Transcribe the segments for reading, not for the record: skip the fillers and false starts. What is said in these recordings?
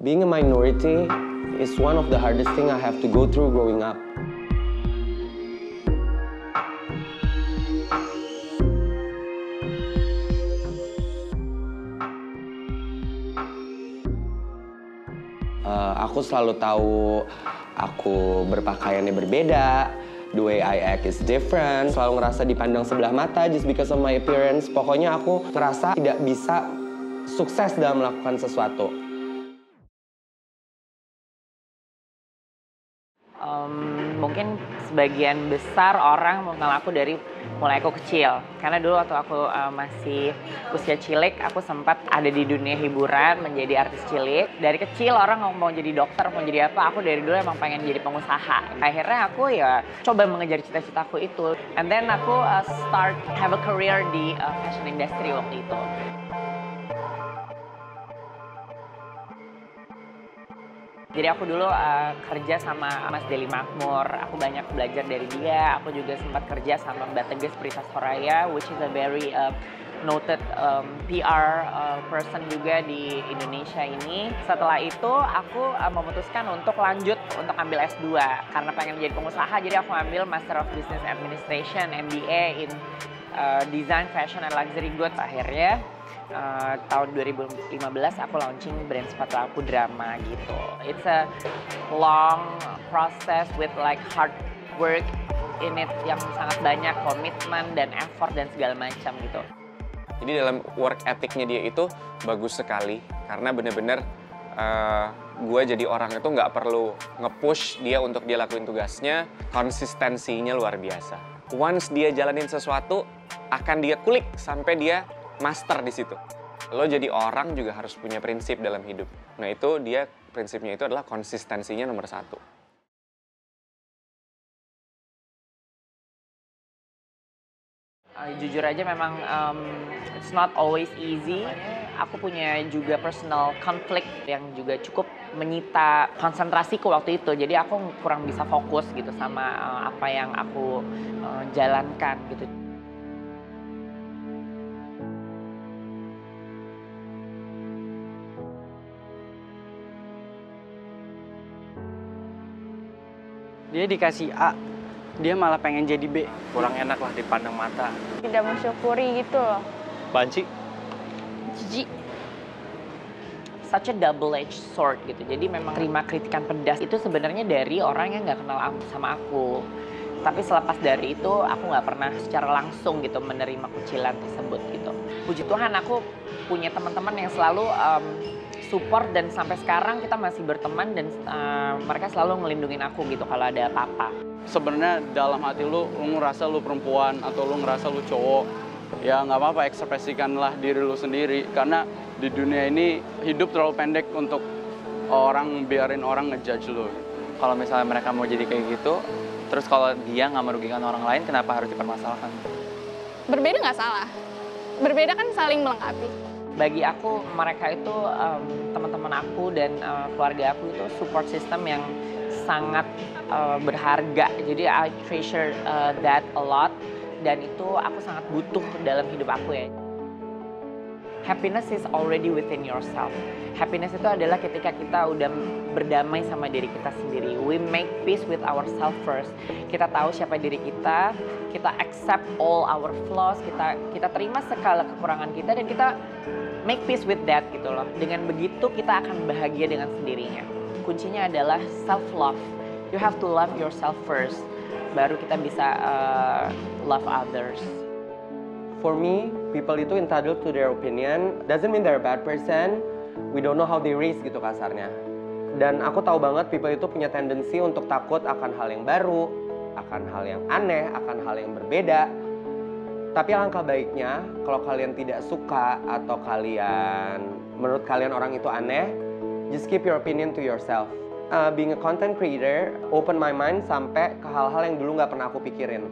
Being a minority is one of the hardest thing I have to go through growing up. Aku selalu tahu aku berpakaiannya berbeda, the way I act is different, selalu ngerasa dipandang sebelah mata just because of my appearance. Pokoknya aku ngerasa tidak bisa sukses dalam melakukan sesuatu. Mungkin sebagian besar orang mengenal aku dari mulai aku kecil. Karena dulu waktu aku masih usia cilik, aku sempat ada di dunia hiburan menjadi artis cilik. Dari kecil orang mau jadi dokter, mau jadi apa, aku dari dulu emang pengen jadi pengusaha. Akhirnya aku ya coba mengejar cita-citaku itu. And then aku start have a career di fashion industry waktu itu. Jadi aku dulu kerja sama Mas Deli Makmur, aku banyak belajar dari dia. Aku juga sempat kerja sama Mbak Teges Prita Soraya, which is a very noted PR person juga di Indonesia ini. Setelah itu aku memutuskan untuk lanjut untuk ambil S2 karena pengen menjadi pengusaha. Jadi aku ambil Master of Business Administration, MBA in Design, Fashion, and Luxury Goods. Akhirnya tahun 2015 aku launching brand sepatu aku Drama gitu. It's a long process with like hard work in it yang sangat banyak komitmen dan effort dan segala macam gitu. Jadi dalam work ethicnya dia itu bagus sekali karena bener-bener gue jadi orang itu nggak perlu nge-push dia untuk dia lakuin tugasnya, konsistensinya luar biasa. Once dia jalanin sesuatu, akan dia kulik sampai dia master di situ. Lo jadi orang juga harus punya prinsip dalam hidup. Nah itu dia prinsipnya itu adalah konsistensinya nomor 1. Jujur aja memang it's not always easy. Aku punya juga personal conflict yang juga cukup menyita konsentrasiku waktu itu. Jadi aku kurang bisa fokus gitu sama apa yang aku jalankan gitu. Dia dikasih A, dia malah pengen jadi B. Kurang enak lah dipandang mata. Tidak mensyukuri gitu loh. Banci. Jijik. Such a double-edged sword gitu. Jadi memang terima kritikan pedas itu sebenarnya dari orang yang nggak kenal sama aku. Tapi selepas dari itu aku nggak pernah secara langsung gitu menerima kucilan tersebut gitu. Puji Tuhan aku punya teman-teman yang selalu support dan sampai sekarang kita masih berteman dan mereka selalu ngelindungin aku gitu kalau ada apa-apa. Sebenarnya dalam hati lu ngerasa lu perempuan atau lu ngerasa lu cowok, ya nggak apa-apa, ekspresikanlah diri lu sendiri. Karena di dunia ini hidup terlalu pendek untuk biarin orang ngejudge lu. Kalau misalnya mereka mau jadi kayak gitu, terus kalau dia nggak merugikan orang lain, kenapa harus dipermasalahkan? Berbeda nggak salah. Berbeda kan saling melengkapi. Bagi aku mereka itu teman-teman aku dan keluarga aku itu support system yang sangat berharga. Jadi I treasure that a lot dan itu aku sangat butuh dalam hidup aku ya. Happiness is already within yourself. Happiness itu adalah ketika kita udah berdamai sama diri kita sendiri. We make peace with ourselves first. Kita tahu siapa diri kita accept all our flaws, kita terima segala kekurangan kita dan kita make peace with that gitu loh. Dengan begitu kita akan bahagia dengan sendirinya. Kuncinya adalah self love. You have to love yourself first. Baru kita bisa love others. For me, people itu entitled to their opinion. Doesn't mean they're a bad person. We don't know how they raised gitu kasarnya. Dan aku tahu banget people itu punya tendensi untuk takut akan hal yang baru, akan hal yang aneh, akan hal yang berbeda. Tapi alangkah baiknya kalau kalian tidak suka atau menurut kalian orang itu aneh, just keep your opinion to yourself. Being a content creator, open my mind sampai ke hal-hal yang dulu nggak pernah aku pikirin.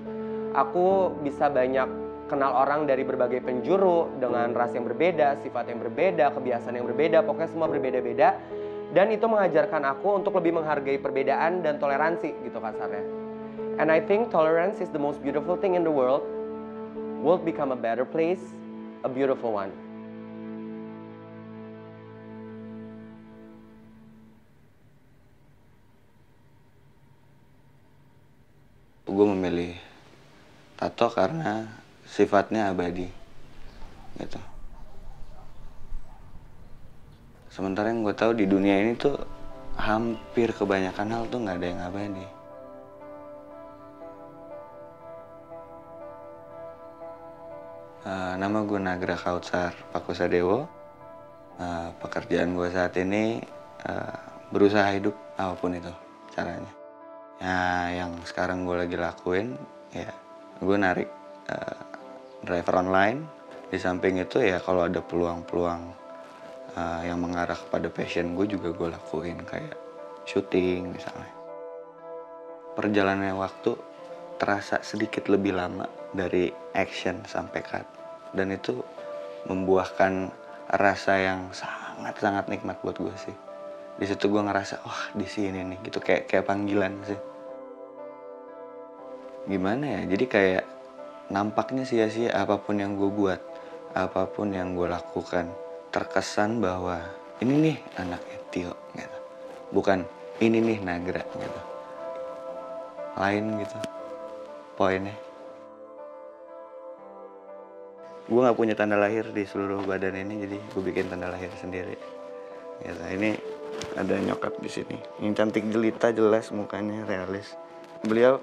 Aku bisa banyak kenal orang dari berbagai penjuru dengan ras yang berbeda, sifat yang berbeda, kebiasaan yang berbeda, pokoknya semua berbeda-beda. Dan itu mengajarkan aku untuk lebih menghargai perbedaan dan toleransi gitu kasarnya. And I think tolerance is the most beautiful thing in the world. World become a better place, a beautiful one. tato karena sifatnya abadi gitu. Sementara yang gue tahu di dunia ini tuh hampir kebanyakan hal tuh nggak ada yang abadi. Nama gue Nagra Kautsar Pakusadewo. Pekerjaan gue saat ini berusaha hidup apapun itu caranya. Ya, yang sekarang gue lagi lakuin, ya gue narik driver online. Di samping itu ya kalau ada peluang-peluang yang mengarah kepada passion gue juga gue lakuin, kayak syuting misalnya. Perjalanannya waktu terasa sedikit lebih lama dari action sampai cut, dan itu membuahkan rasa yang sangat-sangat nikmat buat gue sih. Di situ gue ngerasa, wah di sini nih, gitu kayak panggilan sih. Gimana ya? Jadi kayak nampaknya sia-sia apapun yang gue buat, apapun yang gue lakukan, terkesan bahwa ini nih anaknya Tio, gitu. Bukan ini nih Nagra, gitu. Lain gitu poinnya. Gue nggak punya tanda lahir di seluruh badan ini, jadi gue bikin tanda lahir sendiri. Gitu. Ini ada nyokap di sini. Ini cantik jelita, jelas mukanya realis. Beliau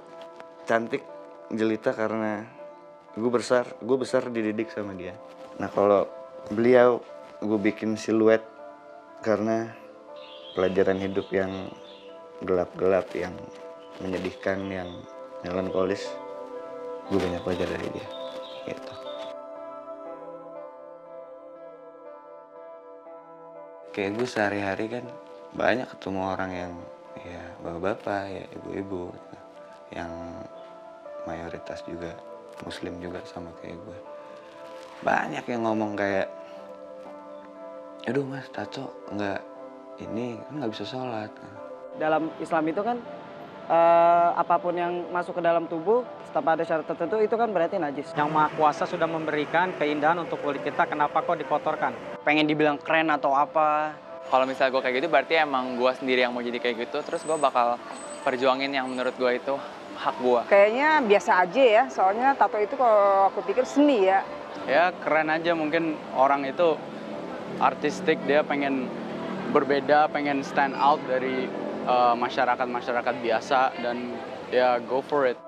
cantik jelita karena gue besar dididik sama dia. Nah kalau beliau gue bikin siluet karena pelajaran hidup yang gelap-gelap, yang menyedihkan, yang melankolis, gue banyak belajar dari dia. Gitu. Kayak gue sehari-hari kan banyak ketemu orang yang ya bapak-bapak, ya ibu-ibu gitu, yang mayoritas juga muslim juga sama kayak gue. Banyak yang ngomong kayak, aduh mas tato nggak ini kan nggak bisa sholat. Dalam Islam itu kan apapun yang masuk ke dalam tubuh tanpa ada syarat tertentu itu kan berarti najis. Yang Maha Kuasa sudah memberikan keindahan untuk kulit kita, kenapa kok dikotorkan? Pengen dibilang keren atau apa? Kalau misalnya gue kayak gitu berarti emang gue sendiri yang mau jadi kayak gitu, terus gue bakal perjuangin yang menurut gue itu hak gue. Kayaknya biasa aja ya, soalnya tato itu kalau aku pikir seni ya. Ya keren aja, mungkin orang itu artistik, dia pengen berbeda, pengen stand out dari masyarakat biasa, dan ya go for it.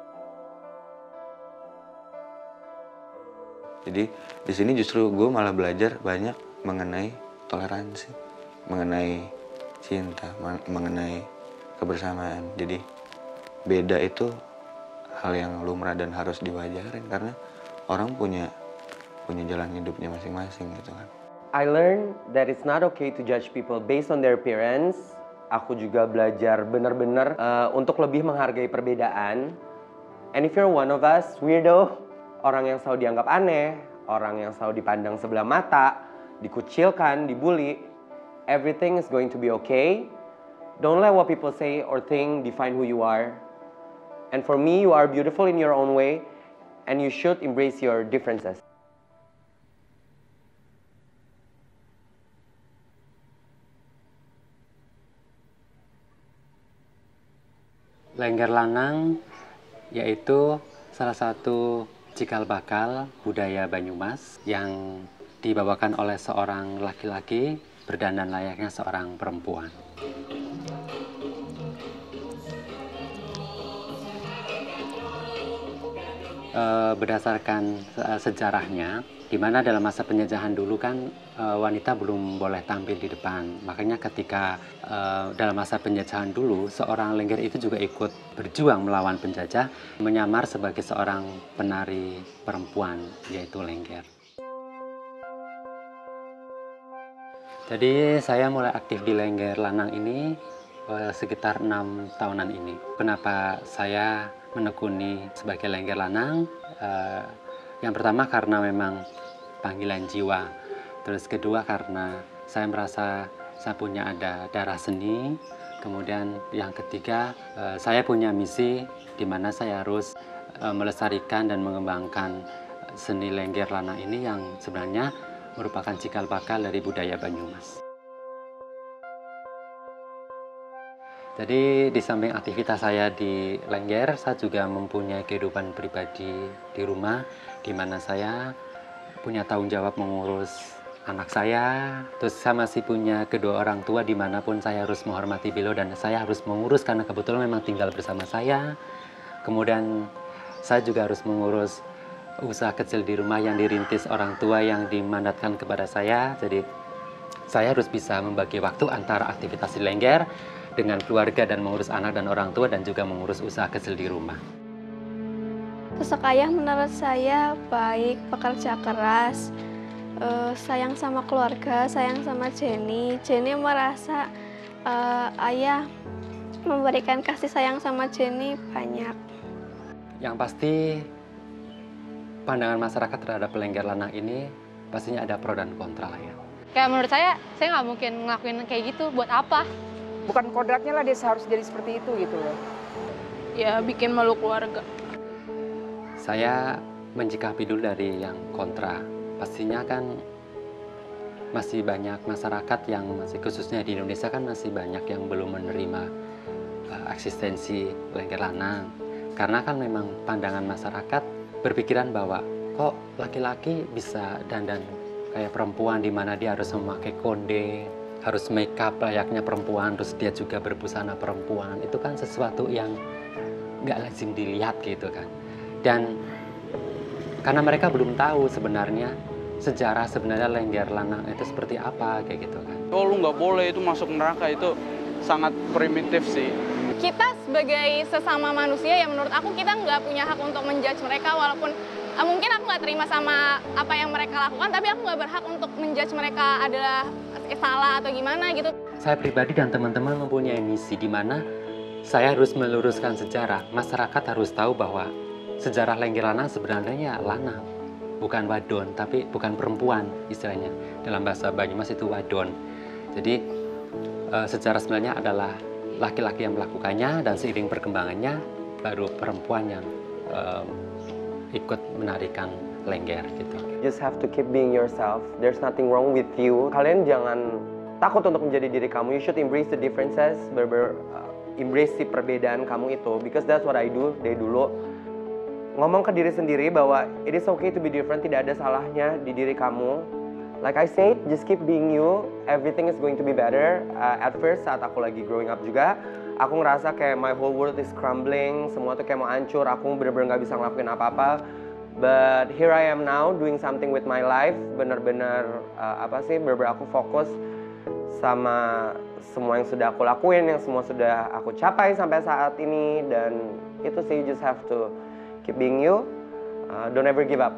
Jadi di sini justru gue malah belajar banyak mengenai toleransi, mengenai cinta, mengenai kebersamaan. Jadi beda itu hal yang lumrah dan harus diwajarin karena orang punya jalan hidupnya masing-masing gitu kan. I learned that it's not okay to judge people based on their appearance. Aku juga belajar benar-benar untuk lebih menghargai perbedaan. And if you're one of us, weirdo, orang yang selalu dianggap aneh, orang yang selalu dipandang sebelah mata, dikucilkan, dibully, everything is going to be okay. Don't let what people say or think define who you are. And for me, you are beautiful in your own way, and you should embrace your differences. Lengger lanang yaitu salah satu cikal bakal budaya Banyumas yang dibawakan oleh seorang laki-laki berdandan layaknya seorang perempuan. Berdasarkan sejarahnya, di mana dalam masa penjajahan dulu kan wanita belum boleh tampil di depan. Makanya ketika dalam masa penjajahan dulu, seorang lengger itu juga ikut berjuang melawan penjajah, menyamar sebagai seorang penari perempuan, yaitu lengger. Jadi saya mulai aktif di Lengger Lanang ini sekitar 6 tahunan ini. Kenapa saya menekuni sebagai Lengger Lanang? Yang pertama karena memang panggilan jiwa. Terus kedua karena saya merasa saya punya ada darah seni. Kemudian yang ketiga saya punya misi di mana saya harus melestarikan dan mengembangkan seni Lengger Lanang ini yang sebenarnya merupakan cikal bakal dari budaya Banyumas. Jadi di samping aktivitas saya di Lengger, saya juga mempunyai kehidupan pribadi di rumah, di mana saya punya tanggung jawab mengurus anak saya. Terus saya masih punya kedua orang tua dimanapun saya harus menghormati beliau dan saya harus mengurus karena kebetulan memang tinggal bersama saya. Kemudian saya juga harus mengurus usaha kecil di rumah yang dirintis orang tua yang dimandatkan kepada saya. Jadi saya harus bisa membagi waktu antara aktivitas di Lengger dengan keluarga dan mengurus anak dan orang tua dan juga mengurus usaha kecil di rumah. Sosok ayah menurut saya baik, pekerja keras, sayang sama keluarga, sayang sama Jenny. Jenny merasa ayah memberikan kasih sayang sama Jenny banyak. Yang pasti pandangan masyarakat terhadap Lengger Lanang ini pastinya ada pro dan kontra lah ya. Kayak menurut saya nggak mungkin ngelakuin kayak gitu, buat apa? Bukan kodratnya lah dia harus jadi seperti itu gitu loh. Ya bikin malu keluarga. Saya menyikapi dulu dari yang kontra. Pastinya kan masih banyak masyarakat yang masih khususnya di Indonesia kan masih banyak yang belum menerima eksistensi Lengger Lanang. Karena kan memang pandangan masyarakat berpikiran bahwa kok laki-laki bisa dandan kayak perempuan di mana dia harus memakai konde, harus make up layaknya perempuan, terus dia juga berbusana perempuan. Itu kan sesuatu yang nggak lazim dilihat gitu kan. Dan karena mereka belum tahu sebenarnya sejarah sebenarnya Lengger Lanang itu seperti apa kayak gitu kan. Oh lu nggak boleh itu masuk neraka, itu sangat primitif sih. Kita sebagai sesama manusia ya menurut aku kita nggak punya hak untuk menjudge mereka walaupun mungkin aku nggak terima sama apa yang mereka lakukan, tapi aku nggak berhak untuk menjudge mereka adalah salah atau gimana gitu. Saya pribadi dan teman-teman mempunyai misi di mana saya harus meluruskan sejarah. Masyarakat harus tahu bahwa sejarah Lengger Lanang sebenarnya lanang, bukan wadon, tapi bukan perempuan istilahnya. Dalam bahasa Banyumas itu wadon. Jadi sejarah sebenarnya adalah laki-laki yang melakukannya dan seiring perkembangannya baru perempuan yang ikut menarikan Lengger gitu. Just have to keep being yourself. There's nothing wrong with you. Kalian jangan takut untuk menjadi diri kamu. You should embrace the differences. Embrace si perbedaan kamu itu. Because that's what I do dari dulu. Ngomong ke diri sendiri bahwa it is okay to be different. Tidak ada salahnya di diri kamu. Like I said, just keep being you. Everything is going to be better. At first saat aku lagi growing up juga, aku ngerasa kayak my whole world is crumbling. Semua tuh kayak mau hancur. Aku bener-bener gak bisa ngelakuin apa-apa. But here I am now doing something with my life. Bener-bener bener-bener aku fokus sama semua yang sudah aku lakuin, yang semua sudah aku capai sampai saat ini. Dan itu sih, just have to keep being you. Don't ever give up.